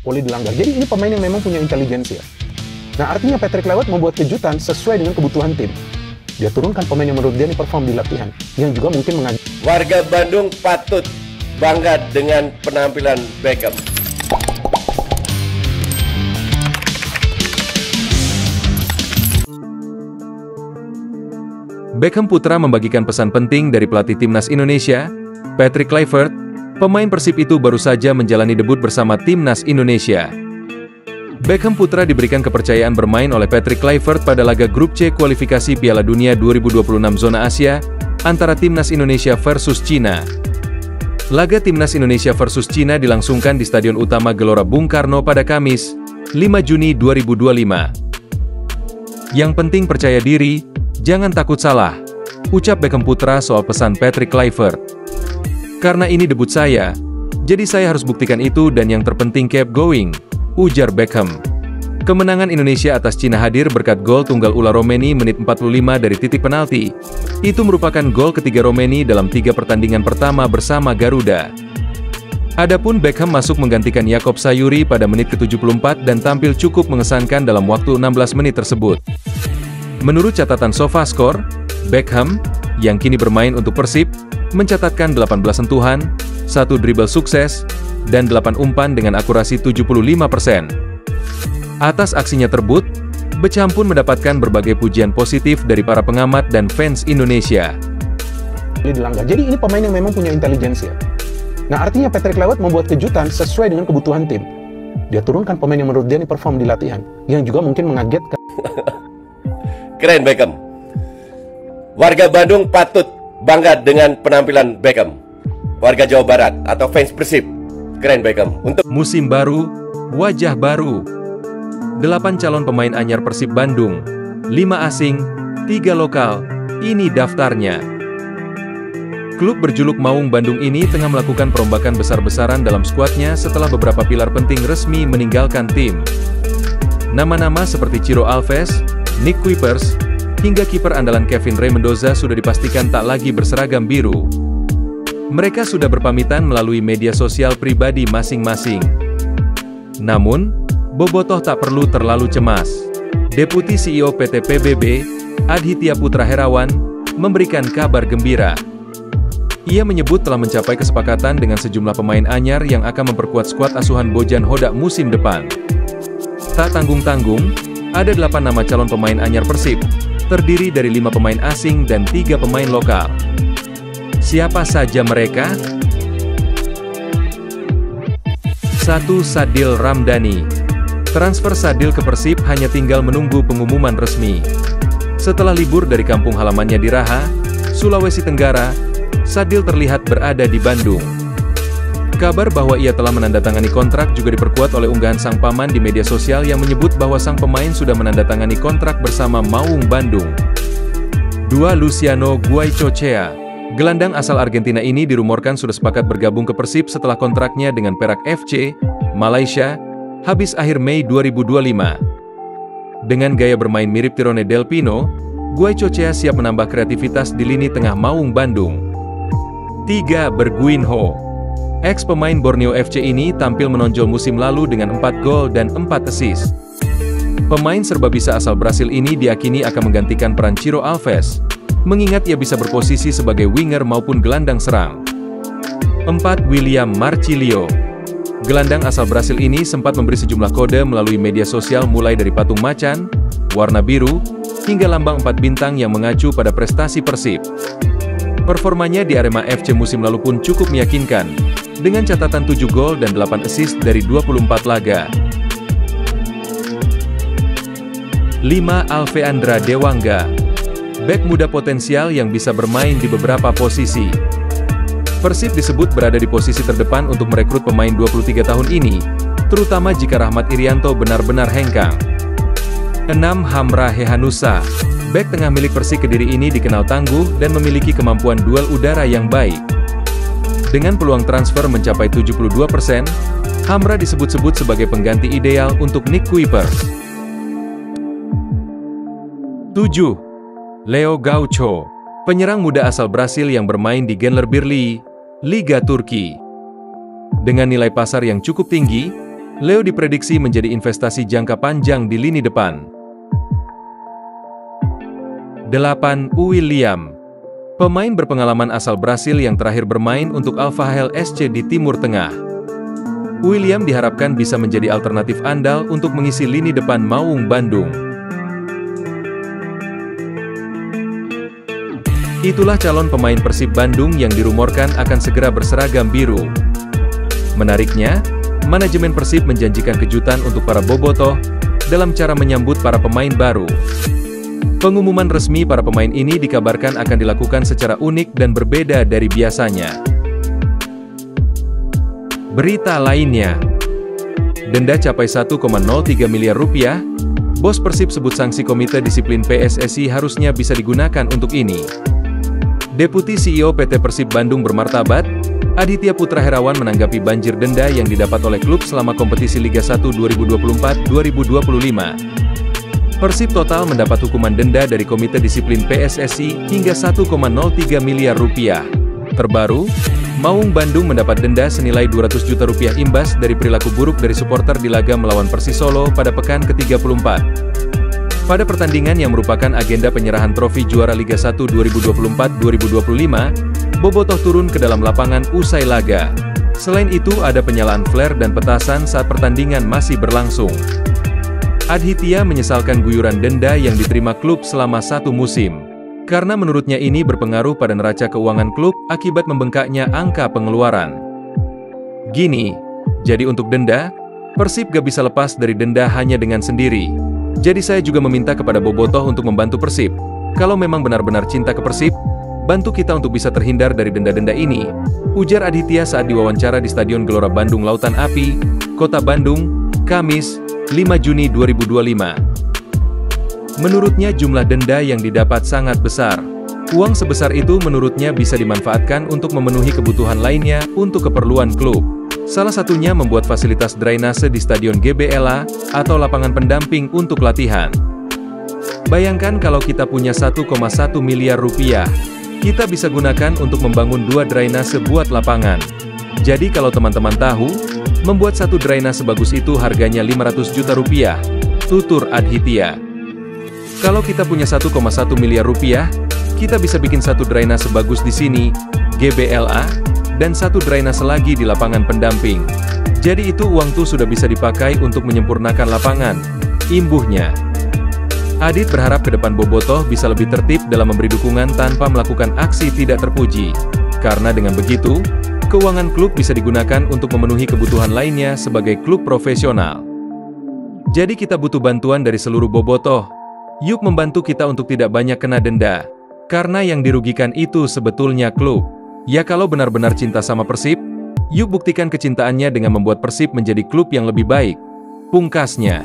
boleh dilanggar. Jadi ini pemain yang memang punya intelijensi ya. Nah artinya Patrick Kluivert membuat kejutan sesuai dengan kebutuhan tim. Dia turunkan pemain yang menurut dia ini perform di latihan, yang juga mungkin Warga Bandung patut bangga dengan penampilan Beckham. Beckham Putra membagikan pesan penting dari pelatih timnas Indonesia, Patrick Kluivert. Pemain Persib itu baru saja menjalani debut bersama timnas Indonesia. Beckham Putra diberikan kepercayaan bermain oleh Patrick Kluivert pada laga grup C kualifikasi Piala Dunia 2026 zona Asia antara timnas Indonesia versus Cina. Laga timnas Indonesia versus Cina dilangsungkan di Stadion Utama Gelora Bung Karno pada Kamis, 5 Juni 2025. Yang penting percaya diri, jangan takut salah, ucap Beckham Putra soal pesan Patrick Kluivert. Karena ini debut saya, jadi saya harus buktikan itu dan yang terpenting keep going, ujar Beckham. Kemenangan Indonesia atas Cina hadir berkat gol tunggal Ula Romeni menit 45 dari titik penalti. Itu merupakan gol ketiga Romeni dalam 3 pertandingan pertama bersama Garuda. Adapun Beckham masuk menggantikan Yakob Sayuri pada menit ke-74 dan tampil cukup mengesankan dalam waktu 16 menit tersebut. Menurut catatan SofaScore, Beckham, yang kini bermain untuk Persib, mencatatkan 18 sentuhan, 1 dribble sukses, dan 8 umpan dengan akurasi 75%. Atas aksinya tersebut, Beckham pun mendapatkan berbagai pujian positif dari para pengamat dan fans Indonesia. Jadi ini pemain yang memang punya intelijensi ya. Nah artinya Patrick Kluivert membuat kejutan sesuai dengan kebutuhan tim. Dia turunkan pemain yang menurut dia ini perform di latihan, yang juga mungkin mengagetkan. Keren Beckham. Warga Bandung patut bangga dengan penampilan Beckham. Warga Jawa Barat atau fans Persib, keren Beckham. Untuk musim baru, wajah baru. 8 calon pemain anyar Persib Bandung, 5 asing, 3 lokal, ini daftarnya. Klub berjuluk Maung Bandung ini tengah melakukan perombakan besar-besaran dalam skuadnya setelah beberapa pilar penting resmi meninggalkan tim. Nama-nama seperti Ciro Alves, Nick Kuipers, hingga kiper andalan Kevin Rey Mendoza sudah dipastikan tak lagi berseragam biru. Mereka sudah berpamitan melalui media sosial pribadi masing-masing. Namun, bobotoh tak perlu terlalu cemas. Deputi CEO PT PBB, Adhitya Putra Herawan, memberikan kabar gembira. Ia menyebut telah mencapai kesepakatan dengan sejumlah pemain anyar yang akan memperkuat skuad asuhan Bojan Hodak musim depan. Tak tanggung-tanggung, ada 8 nama calon pemain anyar Persib, terdiri dari 5 pemain asing dan 3 pemain lokal. Siapa saja mereka? 1. Sadil Ramdhani. Transfer Sadil ke Persib hanya tinggal menunggu pengumuman resmi. Setelah libur dari kampung halamannya di Raha, Sulawesi Tenggara, Sadil terlihat berada di Bandung. Kabar bahwa ia telah menandatangani kontrak juga diperkuat oleh unggahan sang paman di media sosial yang menyebut bahwa sang pemain sudah menandatangani kontrak bersama Maung Bandung. 2. Luciano Guaicochea. Gelandang asal Argentina ini dirumorkan sudah sepakat bergabung ke Persib setelah kontraknya dengan Perak FC, Malaysia, habis akhir Mei 2025. Dengan gaya bermain mirip Tirone Del Pino, Guaicochea siap menambah kreativitas di lini tengah Maung Bandung. 3. Berguinho. Ex-pemain Borneo FC ini tampil menonjol musim lalu dengan 4 gol dan 4 assist. Pemain serba bisa asal Brasil ini diyakini akan menggantikan peran Ciro Alves, mengingat ia bisa berposisi sebagai winger maupun gelandang serang. 4. William Marcilio. Gelandang asal Brasil ini sempat memberi sejumlah kode melalui media sosial mulai dari patung macan, warna biru, hingga lambang 4 bintang yang mengacu pada prestasi Persib. Performanya di Arema FC musim lalu pun cukup meyakinkan, dengan catatan 7 gol dan 8 assist dari 24 laga. 5. Alveandra Dewangga. Bek muda potensial yang bisa bermain di beberapa posisi. Persib disebut berada di posisi terdepan untuk merekrut pemain 23 tahun ini, terutama jika Rahmat Irianto benar-benar hengkang. 6. Hamra Hehanusa. Bek tengah milik Persik Kediri ini dikenal tangguh dan memiliki kemampuan duel udara yang baik. Dengan peluang transfer mencapai 72%, Hamra disebut-sebut sebagai pengganti ideal untuk Nick Kuipers. 7. Leo Gaucho. Penyerang muda asal Brasil yang bermain di Genler Birliği, Liga Turki. Dengan nilai pasar yang cukup tinggi, Leo diprediksi menjadi investasi jangka panjang di lini depan. 8. William. Pemain berpengalaman asal Brasil yang terakhir bermain untuk Al-Fahel SC di Timur Tengah. William diharapkan bisa menjadi alternatif andal untuk mengisi lini depan Maung Bandung. Itulah calon pemain Persib Bandung yang dirumorkan akan segera berseragam biru. Menariknya, manajemen Persib menjanjikan kejutan untuk para bobotoh dalam cara menyambut para pemain baru. Pengumuman resmi para pemain ini dikabarkan akan dilakukan secara unik dan berbeda dari biasanya. Berita lainnya, denda capai 1,03 miliar rupiah, bos Persib sebut sanksi Komite Disiplin PSSI harusnya bisa digunakan untuk ini. Deputi CEO PT Persib Bandung bermartabat, Aditya Putra Herawan menanggapi banjir denda yang didapat oleh klub selama kompetisi Liga 1 2024-2025. Persib total mendapat hukuman denda dari Komite Disiplin PSSI hingga 1,03 miliar rupiah. Terbaru, Maung Bandung mendapat denda senilai 200 juta rupiah imbas dari perilaku buruk dari supporter di laga melawan Persis Solo pada pekan ke-34. Pada pertandingan yang merupakan agenda penyerahan trofi juara Liga 1 2024-2025, bobotoh turun ke dalam lapangan usai laga. Selain itu ada penyalaan flare dan petasan saat pertandingan masih berlangsung. Aditya menyesalkan guyuran denda yang diterima klub selama 1 musim. Karena menurutnya ini berpengaruh pada neraca keuangan klub akibat membengkaknya angka pengeluaran. Gini, jadi untuk denda, Persib gak bisa lepas dari denda hanya dengan sendiri. Jadi saya juga meminta kepada bobotoh untuk membantu Persib. Kalau memang benar-benar cinta ke Persib, bantu kita untuk bisa terhindar dari denda-denda ini, ujar Aditya saat diwawancara di Stadion Gelora Bandung Lautan Api, Kota Bandung, Kamis, 5 Juni 2025. Menurutnya jumlah denda yang didapat sangat besar. Uang sebesar itu menurutnya bisa dimanfaatkan untuk memenuhi kebutuhan lainnya untuk keperluan klub. Salah satunya membuat fasilitas drainase di Stadion GBLA atau lapangan pendamping untuk latihan. Bayangkan kalau kita punya 1,1 miliar rupiah, kita bisa gunakan untuk membangun 2 drainase buat lapangan. Jadi kalau teman-teman tahu, membuat 1 drainase sebagus itu harganya 500 juta rupiah, tutur Aditya. Kalau kita punya 1,1 miliar rupiah, kita bisa bikin 1 drainase sebagus di sini, GBLA, dan 1 drainase lagi di lapangan pendamping. Jadi itu uang tuh sudah bisa dipakai untuk menyempurnakan lapangan, imbuhnya. Adit berharap ke depan bobotoh bisa lebih tertib dalam memberi dukungan tanpa melakukan aksi tidak terpuji. Karena dengan begitu, keuangan klub bisa digunakan untuk memenuhi kebutuhan lainnya sebagai klub profesional. Jadi kita butuh bantuan dari seluruh bobotoh. Yuk membantu kita untuk tidak banyak kena denda. Karena yang dirugikan itu sebetulnya klub. Ya kalau benar-benar cinta sama Persib, yuk buktikan kecintaannya dengan membuat Persib menjadi klub yang lebih baik. Pungkasnya.